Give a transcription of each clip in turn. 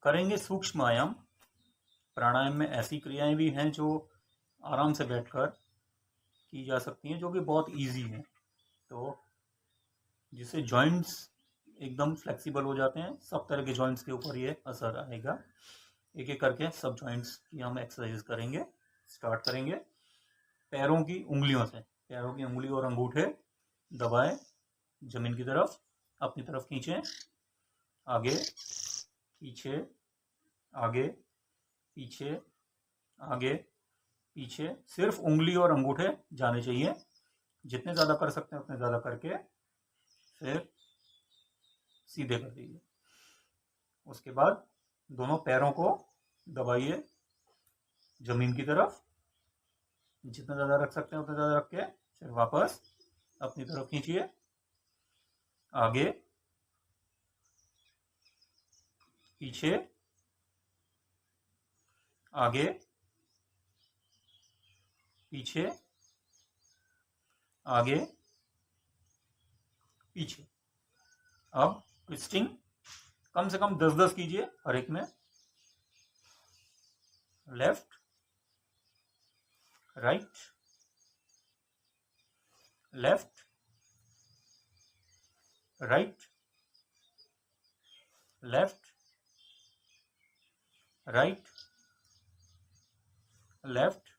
करेंगे सूक्ष्म आयाम। प्राणायाम में ऐसी क्रियाएं भी हैं जो आराम से बैठकर की जा सकती हैं, जो कि बहुत इजी हैं, तो जिससे जॉइंट्स एकदम फ्लेक्सिबल हो जाते हैं। सब तरह के जॉइंट्स के ऊपर ये असर आएगा। एक एक करके सब जॉइंट्स की हम एक्सरसाइज करेंगे। स्टार्ट करेंगे पैरों की उंगलियों से। पैरों की उंगली और अंगूठे दबाएं, जमीन की तरफ अपनी तरफ खींचें, आगे पीछे, आगे पीछे, आगे पीछे। सिर्फ उंगली और अंगूठे जाने चाहिए। जितने ज़्यादा कर सकते हैं उतने ज़्यादा करके फिर सीधे कर दीजिए। उसके बाद दोनों पैरों को दबाइए जमीन की तरफ। जितना ज़्यादा रख सकते हैं उतना ज़्यादा रख के फिर वापस अपनी तरफ खींचिए, आगे पीछे, आगे पीछे, आगे पीछे। अब ट्विस्टिंग कम से कम 10-10 कीजिए हर एक में। Left, right, left, right, left, right, left.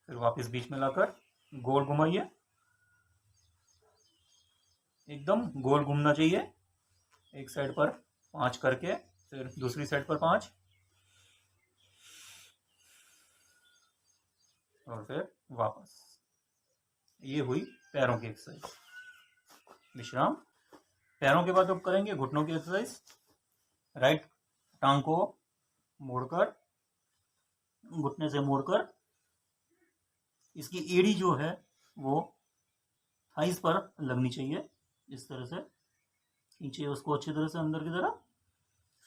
फिर वापस बीच में लाकर गोल घुमाइए। एकदम गोल घूमना चाहिए। एक साइड पर 5 करके फिर दूसरी साइड पर 5 और फिर वापस। ये हुई पैरों की एक्सरसाइज। विश्राम। पैरों के बाद अब करेंगे घुटनों की एक्सरसाइज। राइट टांग को मोड़कर, घुटने से मोड़कर, इसकी एड़ी जो है वो थाइस पर लगनी चाहिए। इस तरह से खींचिए उसको अच्छी तरह से अंदर की तरफ,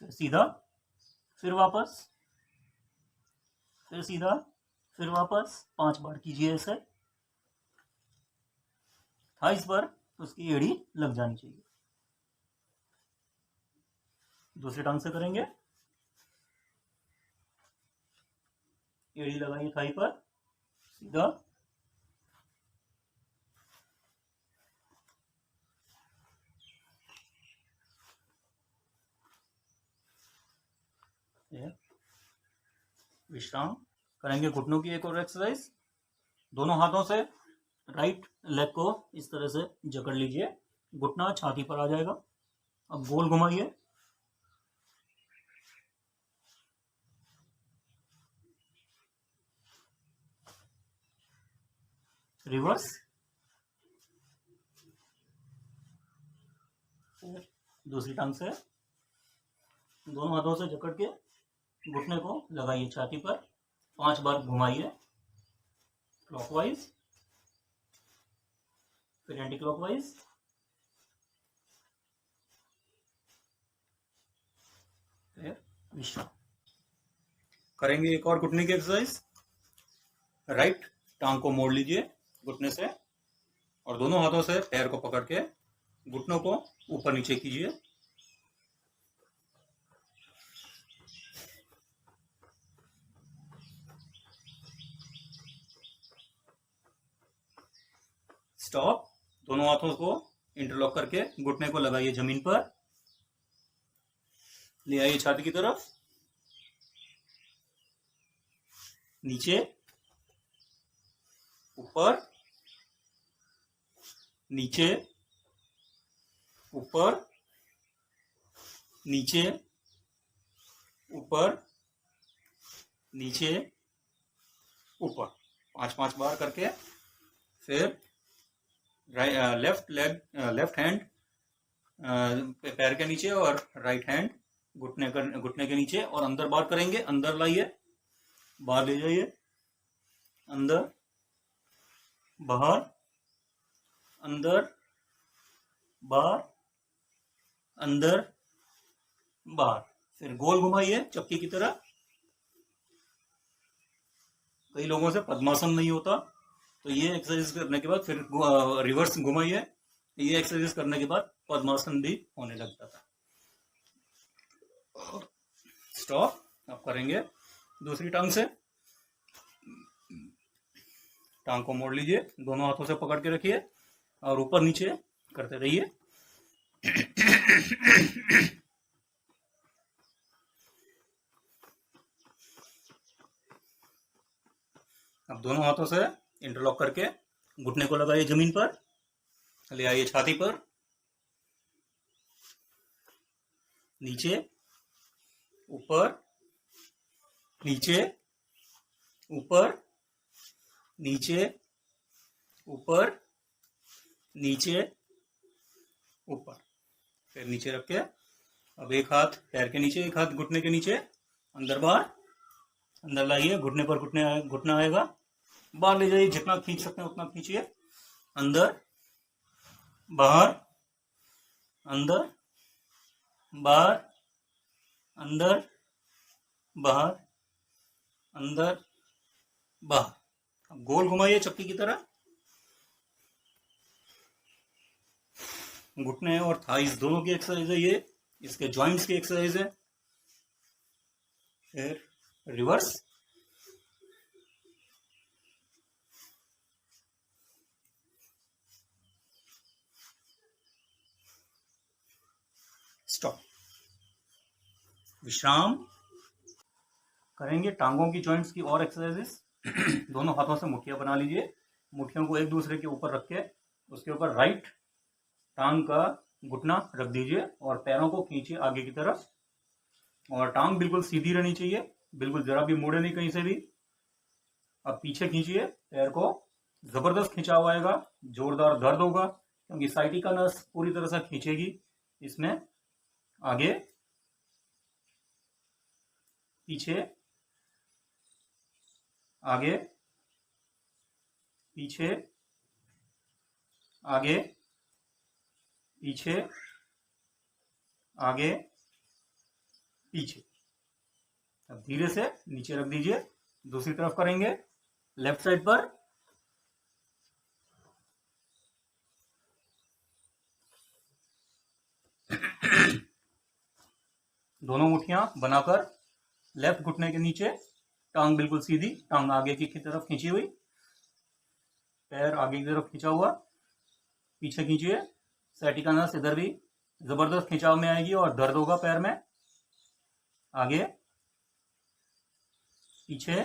फिर सीधा, फिर वापस, फिर सीधा, फिर वापस। 5 बार कीजिए ऐसे। थाइस पर उसकी एड़ी लग जानी चाहिए। दूसरी टांग से करेंगे। एड़ी लगाइए थाई पर, सीधा, विश्राम। करेंगे घुटनों की एक और एक्सरसाइज। दोनों हाथों से राइट लेग को इस तरह से जकड़ लीजिए। घुटना छाती पर आ जाएगा। अब गोल घुमाइए। रिवर्स। दूसरी टांग से दोनों हाथों से जकड़ के घुटने को लगाइए छाती पर। 5 बार घुमाइए क्लॉकवाइज, फिर एंटी क्लॉकवाइज। फिर विश्राम। करेंगे एक और घुटने की एक्सरसाइज। राइट टांग को मोड़ लीजिए घुटने से और दोनों हाथों से पैर को पकड़ के घुटनों को ऊपर नीचे कीजिए। स्टॉप। दोनों हाथों को इंटरलॉक करके घुटने को लगाइए जमीन पर। ले आइए छाती की तरफ, नीचे, ऊपर, नीचे, ऊपर, नीचे, ऊपर, नीचे, ऊपर। 5-5 बार करके फिर लेफ्ट हैंड पैर के नीचे और राइट हैंड घुटने के नीचे और अंदर बार करेंगे। अंदर लाइए, बाहर ले जाइए, अंदर, बाहर, अंदर, बाहर, अंदर, बाहर। फिर गोल घुमाइए चक्की की तरह। कई लोगों से पद्मासन नहीं होता, तो ये एक्सरसाइज करने के बाद फिर रिवर्स घुमाइए। ये एक्सरसाइज करने के बाद पद्मासन भी होने लग जाता है। स्टॉप। अब करेंगे दूसरी टांग से। टांग को मोड़ लीजिए, दोनों हाथों से पकड़ के रखिए और ऊपर नीचे करते रहिए। अब दोनों हाथों से इंटरलॉक करके घुटने को लगाइए जमीन पर, ले आइए छाती पर, नीचे ऊपर नीचे ऊपर नीचे ऊपर नीचे ऊपर, फिर नीचे रख के अब एक हाथ पैर के नीचे, एक हाथ घुटने के नीचे, अंदर बाहर, अंदर लाइए, घुटने पर घुटना आएगा, बाहर ले जाइए, जितना खींच सकते हैं उतना खींचिए, अंदर बाहर, अंदर बाहर, अंदर बाहर, अंदर बाहर। अब गोल घुमाइए चक्की की तरह। घुटने और थाइस दोनों की एक्सरसाइज है ये, इसके जॉइंट्स की एक्सरसाइज है। फिर रिवर्स, स्टॉप, विश्राम। करेंगे टांगों की जॉइंट्स की और एक्सरसाइजेस। दोनों हाथों से मुठ्ठियां बना लीजिए, मुठ्ठियों को एक दूसरे के ऊपर रख के उसके ऊपर राइट टांग का घुटना रख दीजिए और पैरों को खींचिए आगे की तरफ, और टांग बिल्कुल सीधी रहनी चाहिए, बिल्कुल जरा भी मुड़े नहीं कहीं से भी। अब पीछे खींचिए पैर को, जबरदस्त खिंचाव आएगा, जोरदार दर्द होगा क्योंकि साइटिका नस पूरी तरह से खींचेगी इसमें। आगे पीछे, आगे पीछे, आगे पीछे, आगे पीछे। अब धीरे से नीचे रख दीजिए। दूसरी तरफ करेंगे, लेफ्ट साइड पर। दोनों मुठ्ठियां बनाकर लेफ्ट घुटने के नीचे, टांग बिल्कुल सीधी, टांग आगे की तरफ खींची हुई, पैर आगे की तरफ खींचा हुआ, पीछे खींचिए, साइटिका नस इधर भी जबरदस्त खिंचाव में आएगी और दर्द होगा पैर में। आगे पीछे,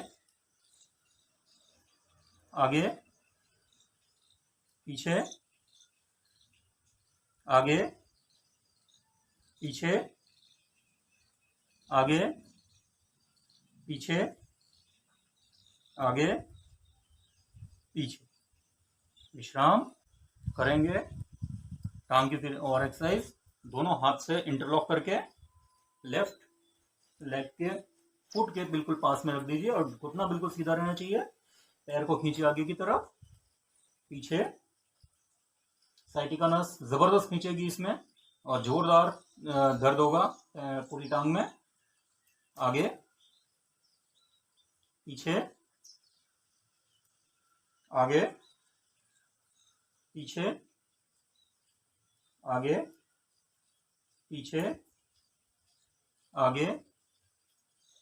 आगे पीछे, आगे पीछे, आगे पीछे, आगे पीछे। विश्राम। करेंगे टांग की और एक्सरसाइज। दोनों हाथ से इंटरलॉक करके लेफ्ट लेग के फुट के बिल्कुल पास में रख दीजिए और घुटना बिल्कुल सीधा रहना चाहिए। पैर को खींचिए आगे की तरफ, पीछे, साइटिका नस जबरदस्त खींचेगी इसमें और जोरदार दर्द होगा पूरी टांग में। आगे पीछे, आगे पीछे, आगे पीछे, आगे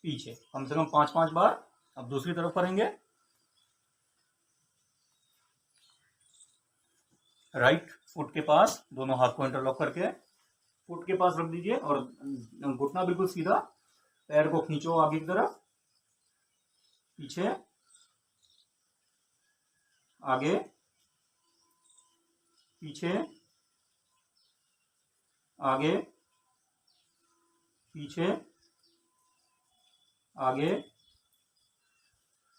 पीछे, कम से कम 5-5 बार। अब दूसरी तरफ करेंगे। राइट फुट के पास दोनों हाथ को इंटरलॉक करके फुट के पास रख दीजिए और घुटना बिल्कुल सीधा, पैर को खींचो आगे की तरफ, पीछे, आगे पीछे, आगे पीछे, आगे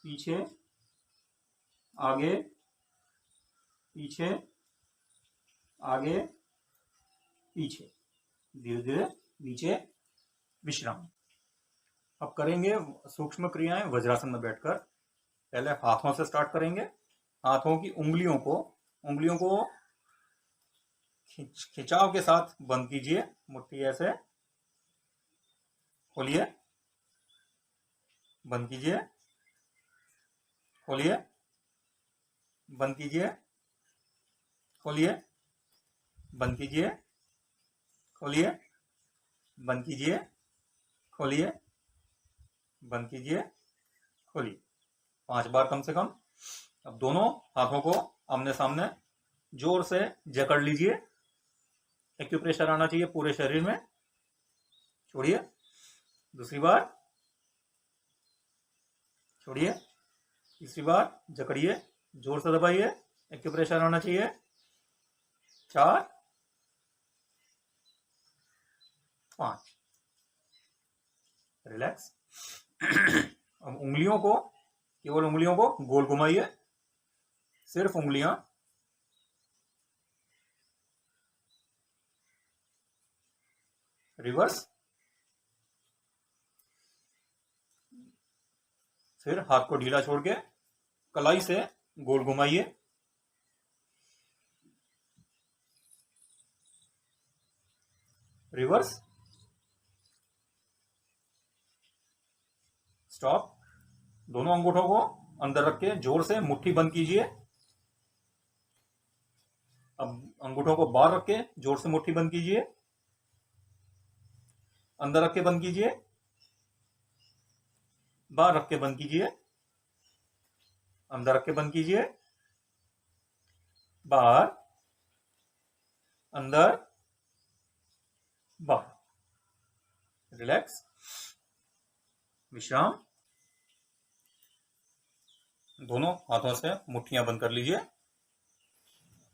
पीछे, आगे पीछे, आगे पीछे। धीरे धीरे नीचे, विश्राम। अब करेंगे सूक्ष्म क्रियाएं वज्रासन में बैठकर। पहले हाथों से स्टार्ट करेंगे। हाथों की उंगलियों को खिंचाव के साथ बंद कीजिए, मुट्ठी ऐसे खोलिए, बंद कीजिए, खोलिए, बंद कीजिए, खोलिए, बंद कीजिए, खोलिए, बंद कीजिए, खोलिए, बंद कीजिए, खोलिए, 5 बार कम से कम। अब दोनों हाथों को आमने सामने जोर से जकड़ लीजिए, एक्यूप्रेशर आना चाहिए पूरे शरीर में। छोड़िए, दूसरी बार, छोड़िए, तीसरी बार, जकड़िए, जोर से दबाइए, एक्यूप्रेशर आना चाहिए। 4, 5, रिलैक्स। अब उंगलियों को, केवल उंगलियों को गोल घुमाइए, सिर्फ उंगलियां, रिवर्स। फिर हाथ को ढीला छोड़ के कलाई से गोल घुमाइए, रिवर्स, स्टॉप। दोनों अंगूठों को अंदर रख के जोर से मुट्ठी बंद कीजिए। अब अंगूठों को बाहर रख के जोर से मुट्ठी बंद कीजिए, अंदर रख के बंद कीजिए, बाहर रख के बंद कीजिए, अंदर रख के बंद कीजिए, बाहर, अंदर, बाहर। रिलैक्स, विश्राम। दोनों हाथों से मुट्ठियां बंद कर लीजिए,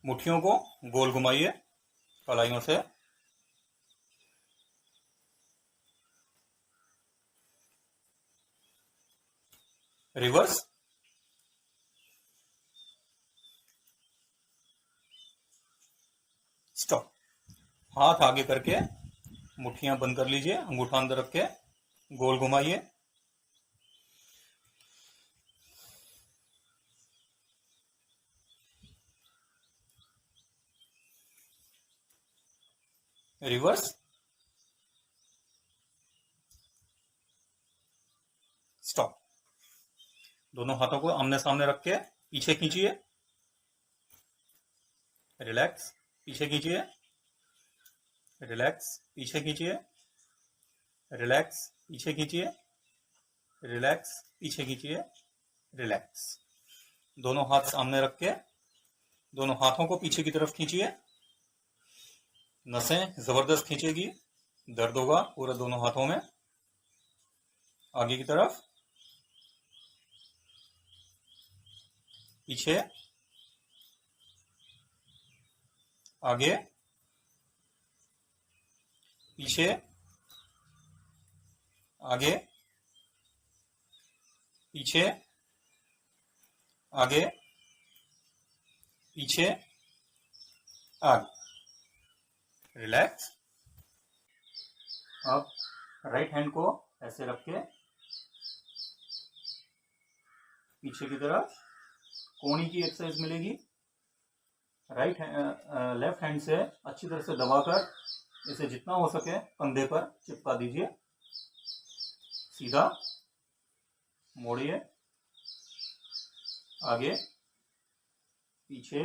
मुट्ठियों को गोल घुमाइए कलाइयों से, रिवर्स, स्टॉप। हाथ आगे करके मुट्ठियां बंद कर लीजिए, अंगूठा अंदर रख के गोल घुमाइए, रिवर्स, स्टॉप। दोनों हाथों को आमने सामने रख के पीछे खींचिए, रिलैक्स, पीछे खींचिए, रिलैक्स, पीछे खींचिए, रिलैक्स, पीछे खींचिए, रिलैक्स, पीछे खींचिए, रिलैक्स। दोनों हाथ सामने रख के दोनों हाथों को पीछे की तरफ खींचिए, नसें जबरदस्त खींचेगी, दर्द होगा पूरे दोनों हाथों में। आगे की तरफ, पीछे, आगे, पीछे, आगे, पीछे, आगे, पीछे, आगे। रिलैक्स। अब राइट हैंड को ऐसे रख के पीछे की तरफ कोहनी की एक्सरसाइज मिलेगी। लेफ्ट हैंड से अच्छी तरह से दबाकर इसे जितना हो सके कंधे पर चिपका दीजिए। सीधा मोड़िए, आगे, पीछे,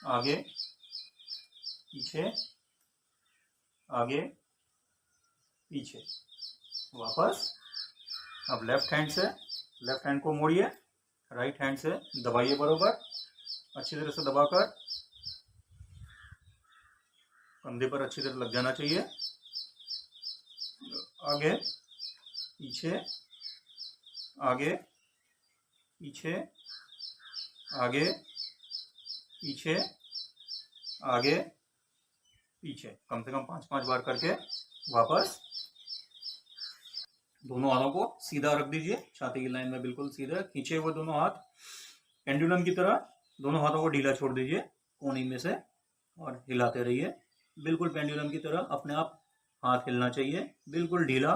आगे, पीछे, आगे, पीछे, वापस। अब लेफ्ट हैंड को मोड़िए, राइट हैंड से दबाइए बरोबर, अच्छी तरह से दबाकर कंधे पर अच्छी तरह लग जाना चाहिए। आगे, पीछे, आगे, पीछे, आगे, पीछे, आगे, पीछे, कम से कम 5-5 बार करके वापस। दोनों हाथों को सीधा रख दीजिए, छाती की लाइन में बिल्कुल सीधा खींचे हुए दोनों हाथ, पेंडुलम की तरह। दोनों हाथों को ढीला छोड़ दीजिए कोहनी में से और हिलाते रहिए, बिल्कुल पेंडुलम की तरह। अपने आप हाथ हिलना चाहिए, बिल्कुल ढीला,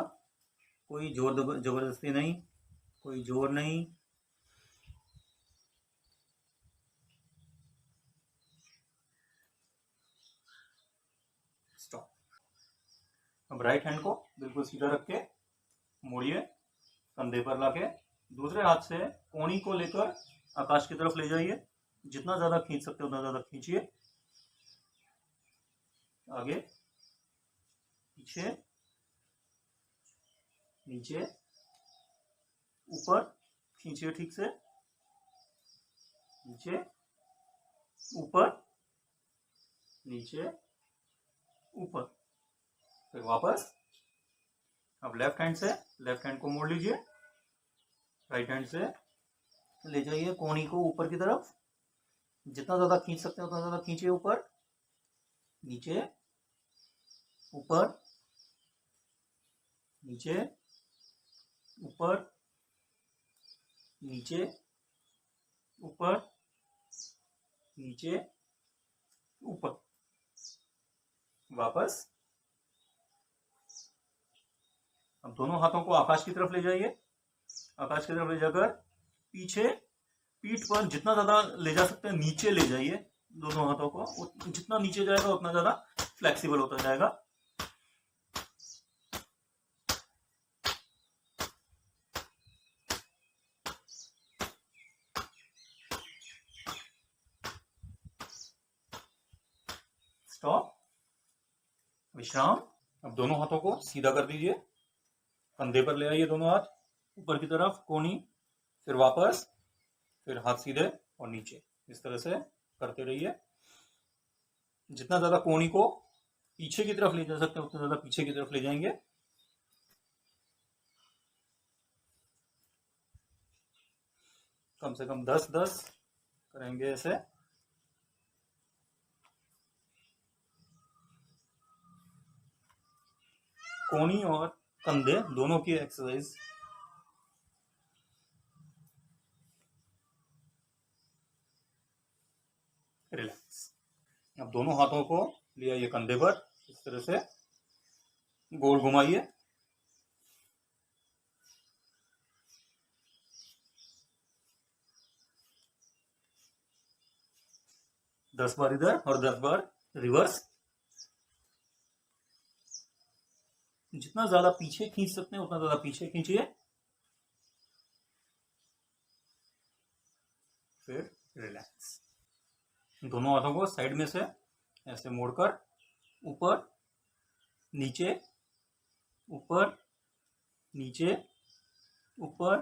कोई जोर जबरदस्ती नहीं, कोई जोर नहीं। स्टॉप। अब राइट हैंड को बिल्कुल सीधा रख के मोड़िए, कंधे पर लाके दूसरे हाथ से कोहनी को लेकर आकाश की तरफ ले जाइए। जितना ज्यादा खींच सकते हो उतना ज्यादा खींचिए। आगे, पीछे, नीचे, ऊपर, खींचिए ठीक से, नीचे, ऊपर, नीचे, ऊपर, फिर वापस। अब लेफ्ट हैंड से लेफ्ट हैंड को मोड़ लीजिए, राइट हैंड से ले जाइए कोहनी को ऊपर की तरफ, जितना ज्यादा खींच सकते हैं उतना ज्यादा खींचिए, ऊपर, नीचे, ऊपर, नीचे, ऊपर, नीचे, ऊपर, नीचे, ऊपर, वापस। अब दोनों हाथों को आकाश की तरफ ले जाइए, आकाश की तरफ ले जाकर पीछे पीठ पर जितना ज्यादा ले जा सकते हैं नीचे ले जाइए दोनों हाथों को, जितना नीचे जाएगा उतना ज्यादा फ्लेक्सिबल होता जाएगा। स्टॉप, विश्राम। अब दोनों हाथों को सीधा कर दीजिए, कंधे पर ले आइए दोनों हाथ ऊपर की तरफ, कोहनी, फिर वापस, फिर हाथ सीधे और नीचे, इस तरह से करते रहिए। जितना ज्यादा कोहनी को पीछे की तरफ ले जा सकते हैं उतना ज्यादा पीछे की तरफ ले जाएंगे। कम से कम 10-10 करेंगे ऐसे। कोहनी और कंधे दोनों की एक्सरसाइज। रिलैक्स। अब दोनों हाथों को ले आइए कंधे पर, इस तरह से गोल घुमाइए, 10 बार इधर और 10 बार रिवर्स। जितना ज्यादा पीछे खींच सकते हैं उतना ज्यादा पीछे खींचिए, फिर रिलैक्स। दोनों हाथों को साइड में से ऐसे मोड़कर ऊपर, नीचे, ऊपर, नीचे, ऊपर,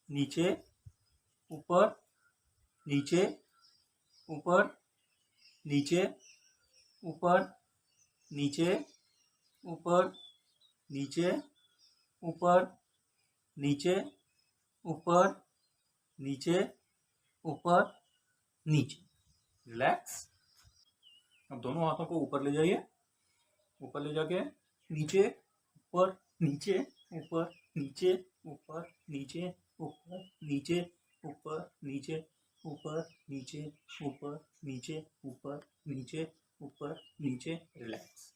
नीचे, ऊपर, नीचे, ऊपर, नीचे, ऊपर, नीचे, ऊपर, नीचे, ऊपर, नीचे, ऊपर, नीचे, ऊपर, नीचे। रिलैक्स। अब दोनों हाथों को ऊपर ले जाइए, ऊपर ले जाके नीचे, ऊपर, नीचे, ऊपर, नीचे, ऊपर, नीचे, ऊपर, नीचे, ऊपर, नीचे, ऊपर, नीचे, ऊपर, नीचे, ऊपर, नीचे, ऊपर, नीचे। रिलैक्स।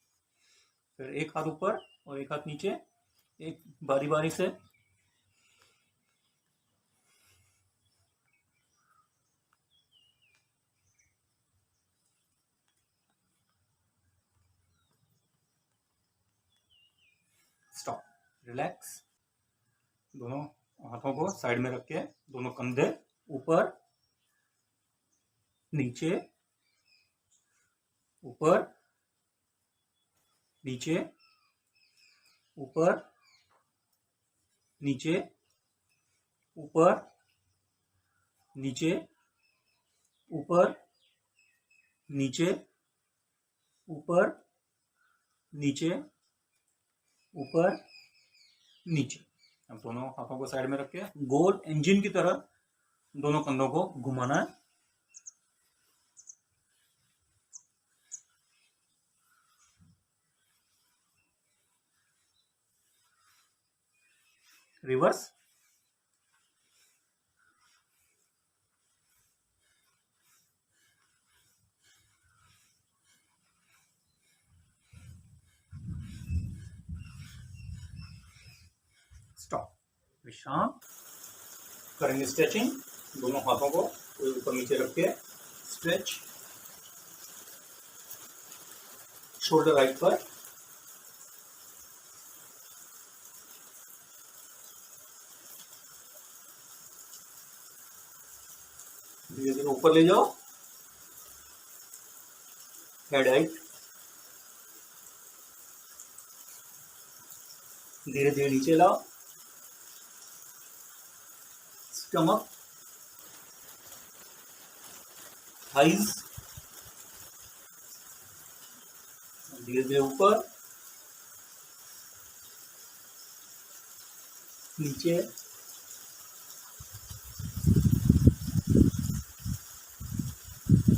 फिर एक हाथ ऊपर और एक हाथ नीचे, एक बारी बारी से। Stop, relax. दोनों हाथों को साइड में रख के दोनों कंधे ऊपर, नीचे, ऊपर, नीचे, ऊपर, नीचे, ऊपर, नीचे, ऊपर, नीचे, ऊपर, नीचे, ऊपर, नीचे। अब दोनों हाथों को साइड में रख के गोल इंजन की तरह दोनों कंधों को घुमाना है। रिवर्स। स्टॉप, विश्राम। करेंगे स्ट्रेचिंग। दोनों हाथों को ऊपर नीचे रख के स्ट्रेच, शोल्डर राइट पर, धीरे धीरे ऊपर ले जाओ, हेड हाइट, धीरे धीरे नीचे लाओ, स्टमक, थाइज, धीरे धीरे ऊपर, नीचे,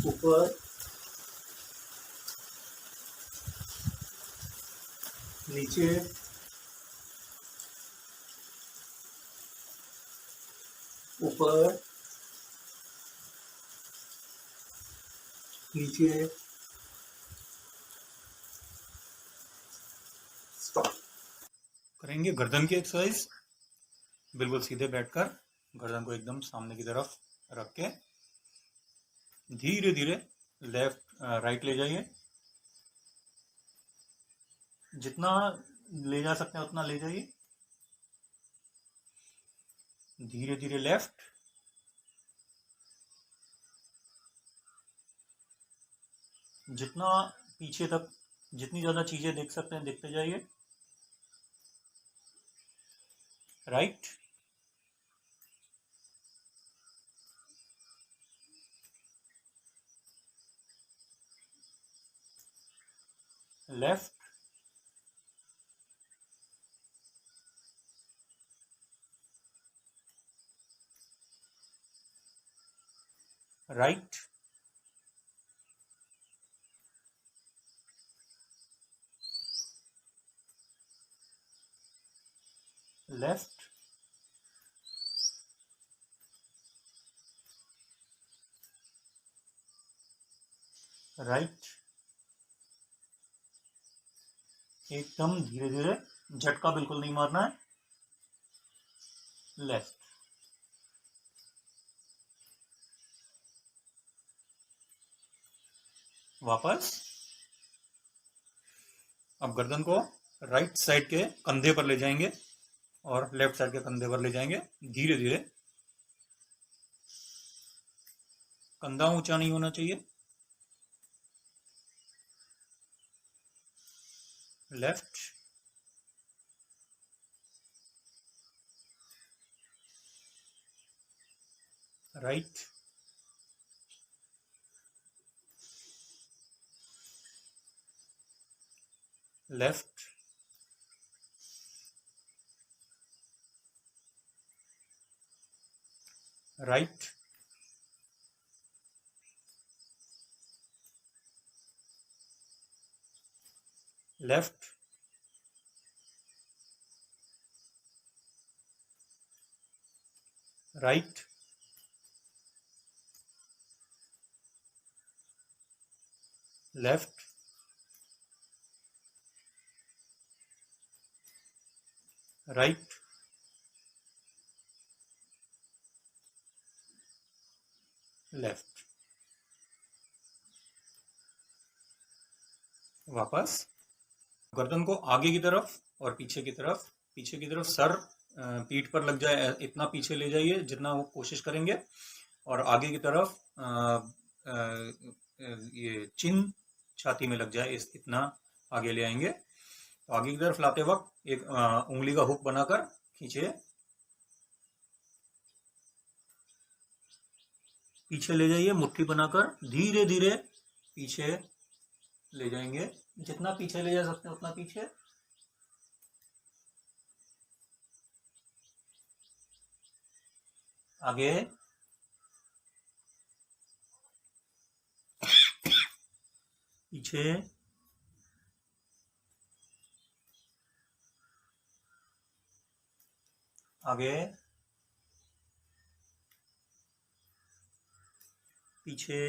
ऊपर, नीचे, ऊपर, नीचे, स्टॉप। करेंगे गर्दन की एक्सरसाइज। बिल्कुल सीधे बैठकर गर्दन को एकदम सामने की तरफ रख के धीरे धीरे लेफ्ट राइट ले जाइए, जितना ले जा सकते हैं उतना ले जाइए, धीरे धीरे लेफ्ट, जितना पीछे तक जितनी ज्यादा चीजें देख सकते हैं देखते जाइए, right, left, right, left, right, एकदम धीरे धीरे, झटका बिल्कुल नहीं मारना है, लेफ्ट, वापस। अब गर्दन को राइट साइड के कंधे पर ले जाएंगे और लेफ्ट साइड के कंधे पर ले जाएंगे, धीरे धीरे, कंधा ऊंचा नहीं होना चाहिए, left, right, left, right, left, right, left, right, left, वापस। गर्दन को आगे की तरफ और पीछे की तरफ सर पीठ पर लग जाए इतना पीछे ले जाइए जितना वो कोशिश करेंगे, और आगे की तरफ ये चिन छाती में लग जाए इतना आगे ले आएंगे। तो आगे की तरफ लाते वक्त एक उंगली का हुक बनाकर खींचे, पीछे ले जाइए, मुट्ठी बनाकर धीरे धीरे पीछे ले जाएंगे, जितना पीछे ले जा सकते हैं उतना पीछे, आगे, पीछे, आगे, पीछे,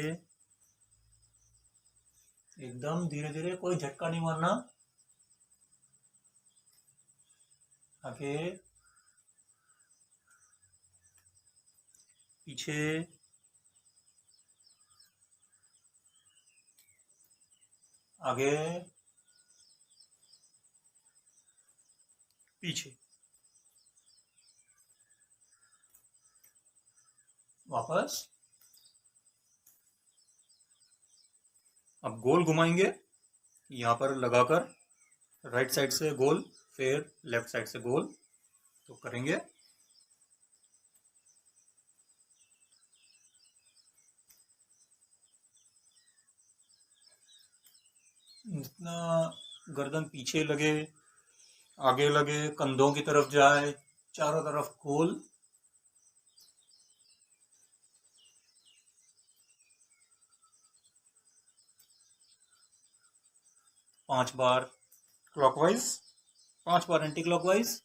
एकदम धीरे धीरे, कोई झटका नहीं मारना, आगे, पीछे, आगे, पीछे, वापस। अब गोल घुमाएंगे, यहां पर लगाकर राइट साइड से गोल फिर लेफ्ट साइड से गोल। तो करेंगे। जितना गर्दन पीछे लगे, आगे लगे, कंधों की तरफ जाए, चारों तरफ गोल। पांच बार क्लॉकवाइज, 5 बार एंटी क्लॉकवाइज,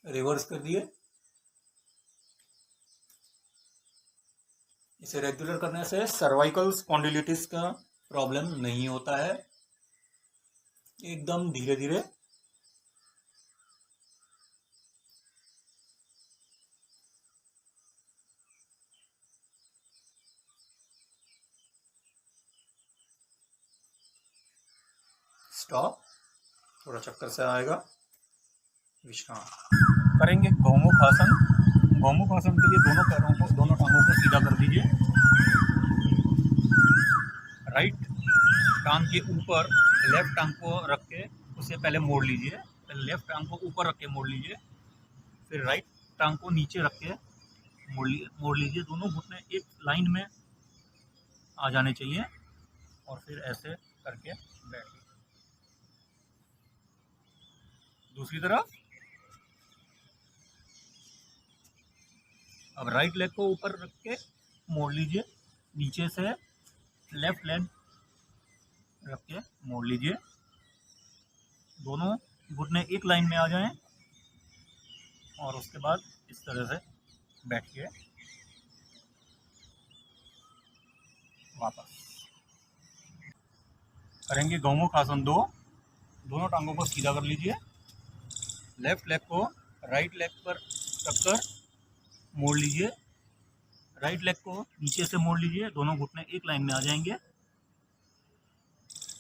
रिवर्स कर दिए। इसे रेगुलर करने से सर्वाइकल स्पॉन्डिलिटिस का प्रॉब्लम नहीं होता है। एकदम धीरे धीरे। स्टॉप। थोड़ा चक्कर से आएगा। विश्राम। करेंगे गौमुख आसन। गौमुख आसन के लिए दोनों पैरों को, दोनों टांगों को सीधा कर दीजिए। राइट टांग के ऊपर लेफ्ट टांग को रख के उसे पहले मोड़ लीजिए। पहले लेफ्ट टांग को ऊपर रख के मोड़ लीजिए, फिर राइट टांग को नीचे रख के मोड़ लीजिए। दोनों घुटने एक लाइन में आ जाने चाहिए और फिर ऐसे करके बैठिए। दूसरी तरफ। अब राइट लेग को ऊपर रख के मोड़ लीजिए, नीचे से लेफ्ट लेग रख के मोड़ लीजिए। दोनों घुटने एक लाइन में आ जाएं और उसके बाद इस तरह से बैठिए। वापस करेंगे गौमुख आसन 2। दोनों टांगों को सीधा कर लीजिए। लेफ्ट लेग को राइट लेग पर रखकर मोड़ लीजिए। राइट लेग को नीचे से मोड़ लीजिए। दोनों घुटने एक लाइन में आ जाएंगे।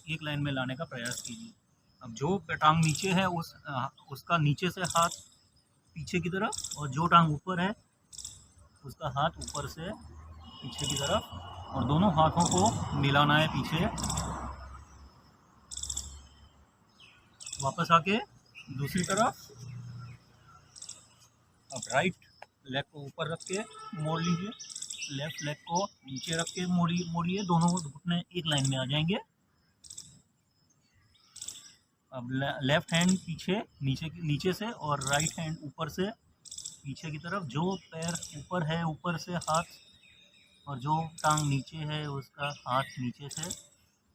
एक लाइन में लाने का प्रयास कीजिए। अब जो टांग नीचे है उसका नीचे से हाथ पीछे की तरफ, और जो टांग ऊपर है उसका हाथ ऊपर से पीछे की तरफ, और दोनों हाथों को मिलाना है पीछे। वापस आके दूसरी तरफ। अब राइट लेग को ऊपर रख के मोड़ लीजिए। लेफ्ट लेग को नीचे रख के मोड़िए। दोनों घुटने एक लाइन में आ जाएंगे। अब लेफ्ट हैंड पीछे नीचे से और राइट हैंड ऊपर से पीछे की तरफ। जो पैर ऊपर है ऊपर से हाथ, और जो टांग नीचे है उसका हाथ नीचे से।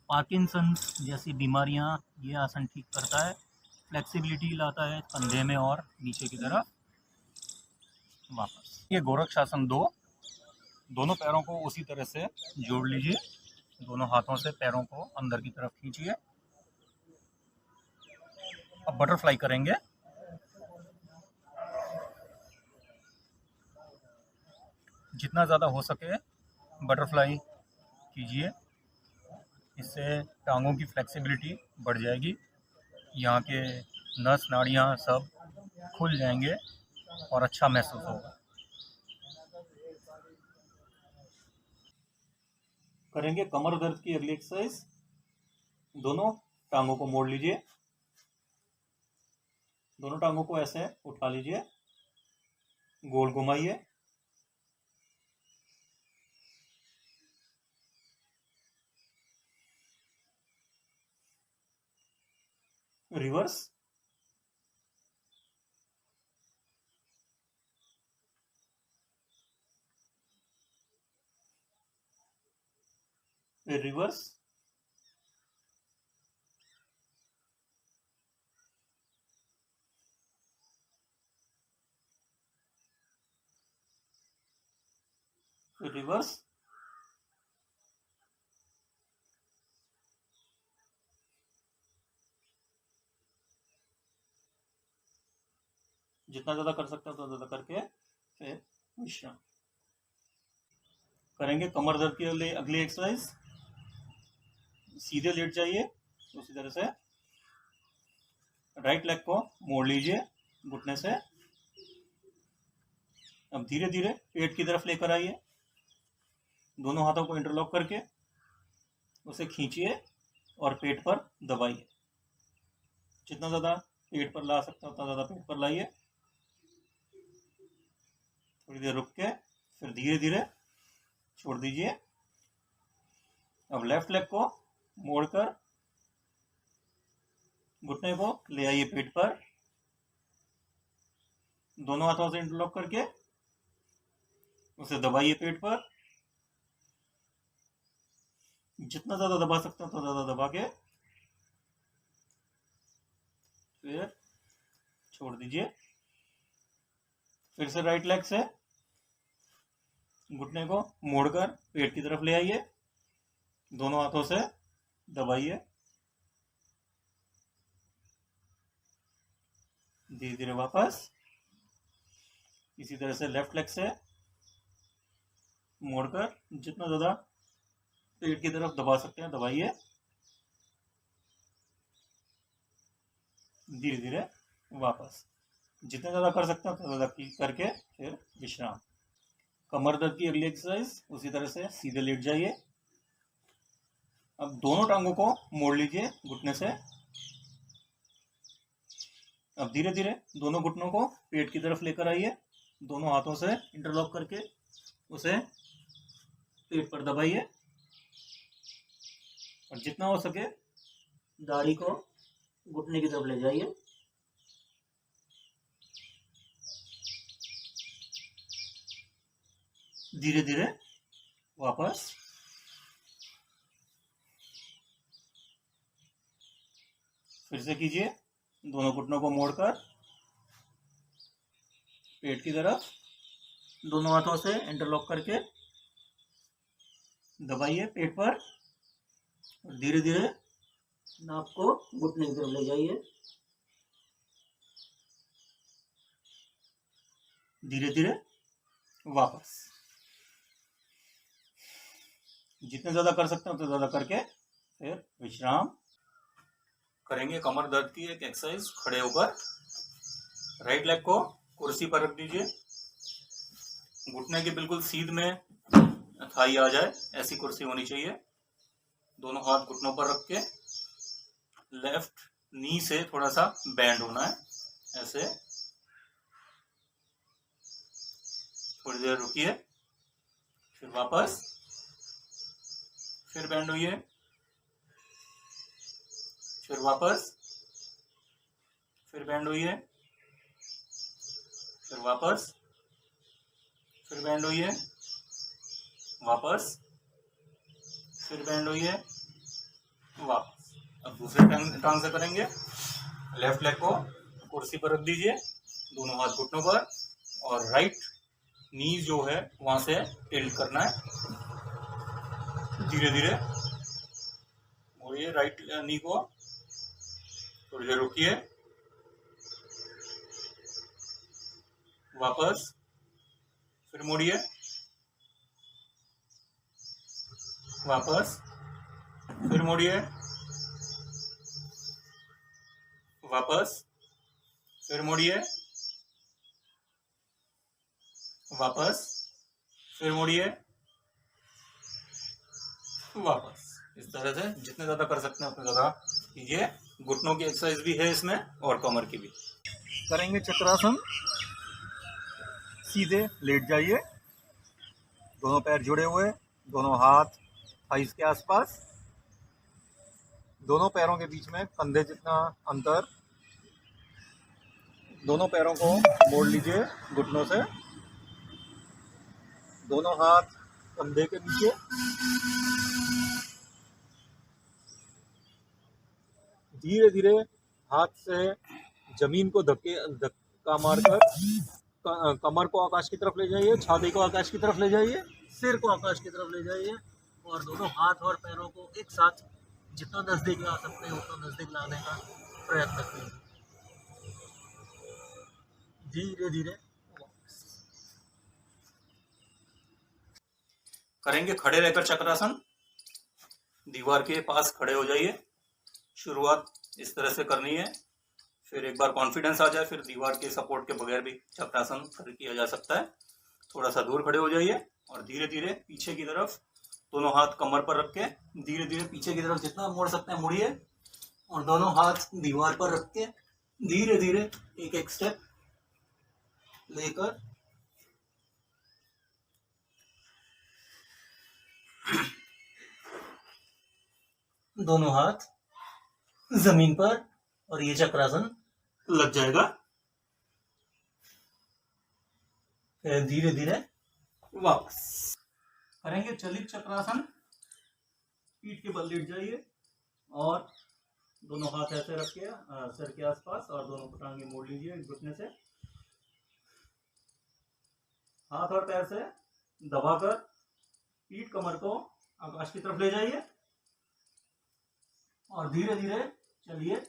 पार्किंसंस जैसी बीमारियां ये आसन ठीक करता है। फ्लेक्सिबिलिटी लाता है कंधे में और नीचे की तरफ। वापस ये गोरक्षासन 2। दोनों पैरों को उसी तरह से जोड़ लीजिए। दोनों हाथों से पैरों को अंदर की तरफ खींचिए। अब बटरफ्लाई करेंगे। जितना ज़्यादा हो सके बटरफ्लाई कीजिए। इससे टांगों की फ्लेक्सिबिलिटी बढ़ जाएगी। यहाँ के नस नाड़ियाँ सब खुल जाएंगे और अच्छा महसूस होगा। करेंगे कमर दर्द की अगली एक्सरसाइज। दोनों टांगों को मोड़ लीजिए। दोनों टांगों को ऐसे उठा लीजिए, गोल घुमाइए। रिवर्स। रिवर्स। रिवर्स। जितना ज़्यादा कर सकते हो उतना ज़्यादा करके फिर विश्राम। करेंगे कमर दर्द की अगली एक्सरसाइज। सीधे लेट जाइए उसी तरह से। राइट लेग को मोड़ लीजिए घुटने से। अब धीरे धीरे पेट की तरफ लेकर आइए। दोनों हाथों को इंटरलॉक करके उसे खींचिए और पेट पर दबाइए। जितना ज़्यादा पेट पर ला सकते हैं उतना ज़्यादा पेट पर लाइए। थोड़ी देर रुक के फिर धीरे धीरे छोड़ दीजिए। अब लेफ्ट लेग को मोड़कर घुटने को ले आइए पेट पर, दोनों हाथों से इंटरलॉक करके उसे दबाइए पेट पर। जितना ज्यादा दबा सकते हैं उतना ज्यादा दबा के फिर छोड़ दीजिए। फिर से राइट लेग से घुटने को मोड़कर पेट की तरफ ले आइए, दोनों हाथों से दबाइए। धीरे धीरे वापस इसी तरह से लेफ्ट लेग से मोड़कर जितना ज्यादा पेट की तरफ दबा सकते हैं दबाइए। धीरे धीरे वापस जितना ज्यादा कर सकते हैं उतना ज्यादा करके फिर विश्राम। कमर दर्द की अगली एक्सरसाइज उसी तरह से सीधे लेट जाइए। अब दोनों टांगों को मोड़ लीजिए घुटने से। अब धीरे धीरे दोनों घुटनों को पेट की तरफ लेकर आइए, दोनों हाथों से इंटरलॉक करके उसे पेट पर दबाइए और जितना हो सके दाढ़ी को घुटने की तरफ ले जाइए। धीरे धीरे वापस फिर से कीजिए, दोनों घुटनों को मोड़कर पेट की तरफ दोनों हाथों से इंटरलॉक करके दबाइए पेट पर और धीरे धीरे नाक को घुटने की तरफ ले जाइए। धीरे धीरे वापस जितने ज्यादा कर सकते हैं उतने ज्यादा करके फिर विश्राम। करेंगे कमर दर्द की एक एक्सरसाइज खड़े होकर। राइट लेग को कुर्सी पर रख दीजिए, घुटने के बिल्कुल सीध में थाई आ जाए ऐसी कुर्सी होनी चाहिए। दोनों हाथ घुटनों पर रख के लेफ्ट नी से थोड़ा सा बैंड होना है ऐसे। थोड़ी देर रुकिए, फिर वापस फिर बैंड होइए, फिर वापस फिर बैंड होइए, फिर वापस फिर बैंड होइए, वापस फिर बैंड होइए, वापस। अब दूसरे टांग से करेंगे। लेफ्ट लेग को कुर्सी पर रख दीजिए, दोनों हाथ घुटनों पर और राइट नी जो है वहां से टिल्ट करना है। धीरे धीरे मोड़िए राइट नी को, थोड़ी देर रुकिए, वापस फिर मोड़िए, वापस फिर मोड़िए, वापस फिर मोड़िए, वापस फिर मोड़िए, वापस। इस तरह से जितने ज्यादा कर सकते हैं उतने ज्यादा कीजिए। घुटनों की एक्सरसाइज भी है इसमें और कमर की भी। करेंगे चक्रासन। सीधे लेट जाइए, दोनों पैर जुड़े हुए, दोनों हाथ थाइस के आसपास, दोनों पैरों के बीच में कंधे जितना अंतर। दोनों पैरों को मोड़ लीजिए घुटनों से, दोनों हाथ कंधे के नीचे। धीरे धीरे हाथ से जमीन को धक्का मारकर कमर को आकाश की तरफ ले जाइए, छाती को आकाश की तरफ ले जाइए, सिर को आकाश की तरफ ले जाइए और दोनों हाथ और पैरों को एक साथ जितना नजदीक ला सकते हैं उतना नजदीक लाने का प्रयत्न कीजिए। धीरे धीरे करेंगे खड़े रहकर चक्रासन। दीवार के पास खड़े हो जाइए। शुरुआत इस तरह से करनी है, फिर एक बार कॉन्फिडेंस आ जाए फिर दीवार के सपोर्ट के बगैर भी चक्रासन किया जा सकता है। थोड़ा सा दूर खड़े हो जाइए और धीरे धीरे पीछे की तरफ दोनों हाथ कमर पर रख के धीरे धीरे पीछे की तरफ जितना मोड़ सकते हैं मुड़िए और दोनों हाथ दीवार पर रख के धीरे धीरे एक एक स्टेप लेकर दोनों हाथ जमीन पर और ये चक्रासन लग जाएगा। फिर धीरे धीरे वापस करेंगे चलित चक्रासन। पीठ के बल लेट जाइए और दोनों हाथ ऐसे रख के सर के आसपास और दोनों टांगे मोड़ लीजिए घुटने से। हाथ और पैर से दबाकर पीठ कमर को आकाश की तरफ ले जाइए और धीरे धीरे चलिए।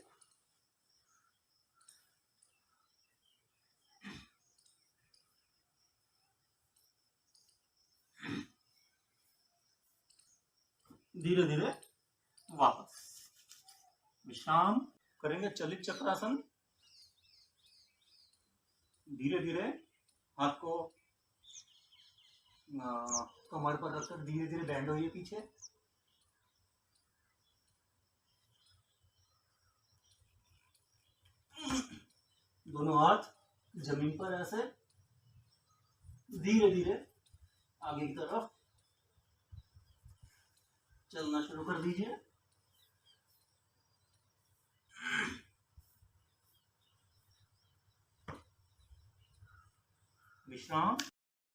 धीरे धीरे वापस विश्राम करेंगे चलित चक्रासन। धीरे धीरे हाथ को कमर पर रखकर धीरे धीरे बैंड होइए पीछे। दोनों हाथ जमीन पर ऐसे धीरे धीरे आगे की तरफ चलना शुरू कर दीजिए। विश्राम।